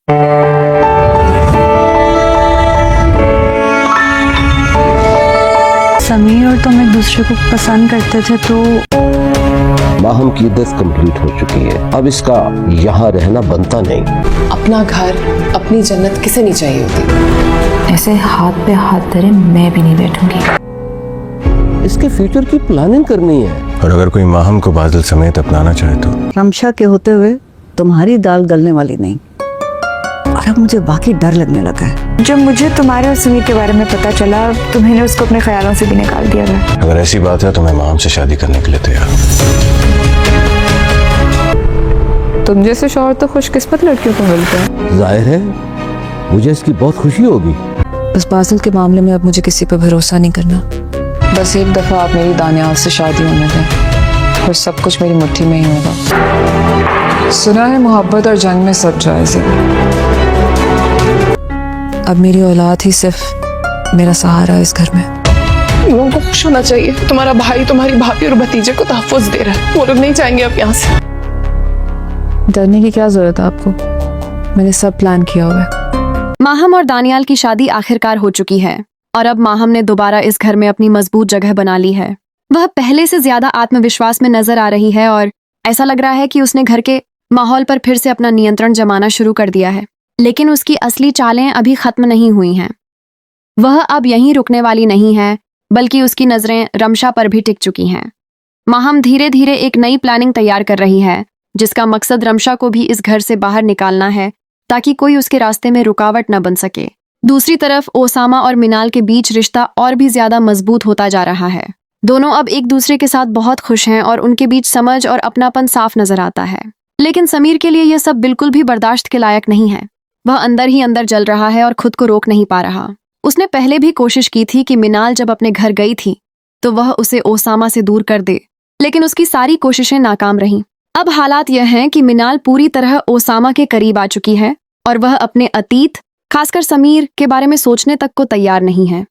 समीर और तुम एक दूसरे को पसंद करते थे तो माहम की 10 कंप्लीट हो चुकी है, अब इसका यहाँ रहना बनता नहीं। अपना घर, अपनी जन्नत किसे नहीं चाहिए होती। ऐसे हाथ पे हाथ धरे मैं भी नहीं बैठूंगी। इसके फ्यूचर की प्लानिंग करनी है। और अगर कोई माहम को बादल समेत अपनाना चाहे तो रमशा के होते हुए तुम्हारी दाल गलने वाली नहीं। और अब मुझे बाकी डर लगने लगा है। जब मुझे तुम्हारे और समीर के बारे में पता चला तो मैंने उसको अपने ख्यालों से भी निकाल दिया था। अगर ऐसी बात है तो मैं माहम से शादी करने के लिए तैयार हूँ। तुम जैसे शौहर तो खुशकिस्मत लड़कियों को मिलते हैं। जाहिर है मुझे इसकी बहुत खुशी होगी। बस बादल के मामले में अब मुझे किसी पर भरोसा नहीं करना। बस एक दफा आप मेरी दानियाल से शादी होने दें, फिर सब कुछ मेरी मुट्ठी में ही होगा। सुना है मोहब्बत और जंग में सब जायज़ है। अब मेरी औलाद ही सिर्फ मेरा सहारा है इस घर में। लोगों को खुश होना चाहिए। तुम्हारा भाई तुम्हारी भाभी और भतीजे को तहफ़्फ़ुज़ दे रहा है। वो लोग नहीं जाएंगे अब यहाँ से। डरने की क्या जरूरत है आपको? मैंने सब प्लान किया हुआ है। माहम और दानियाल की शादी आखिरकार हो चुकी है और अब माहम ने दोबारा इस घर में अपनी मजबूत जगह बना ली है। वह पहले से ज्यादा आत्मविश्वास में नजर आ रही है और ऐसा लग रहा है कि उसने घर के माहौल पर फिर से अपना नियंत्रण जमाना शुरू कर दिया है। लेकिन उसकी असली चालें अभी खत्म नहीं हुई हैं। वह अब यहीं रुकने वाली नहीं है, बल्कि उसकी नजरें रमशा पर भी टिक चुकी हैं। माहम धीरे धीरे एक नई प्लानिंग तैयार कर रही है, जिसका मकसद रमशा को भी इस घर से बाहर निकालना है ताकि कोई उसके रास्ते में रुकावट न बन सके। दूसरी तरफ ओसामा और मिनाल के बीच रिश्ता और भी ज्यादा मजबूत होता जा रहा है। दोनों अब एक दूसरे के साथ बहुत खुश हैं और उनके बीच समझ और अपनापन साफ नजर आता है। लेकिन समीर के लिए यह सब बिल्कुल भी बर्दाश्त के लायक नहीं है। वह अंदर ही अंदर जल रहा है और खुद को रोक नहीं पा रहा। उसने पहले भी कोशिश की थी कि मिनाल जब अपने घर गई थी तो वह उसे ओसामा से दूर कर दे, लेकिन उसकी सारी कोशिशें नाकाम रहीं। अब हालात यह हैं कि मिनाल पूरी तरह ओसामा के करीब आ चुकी है और वह अपने अतीत, खासकर समीर के बारे में सोचने तक को तैयार नहीं है।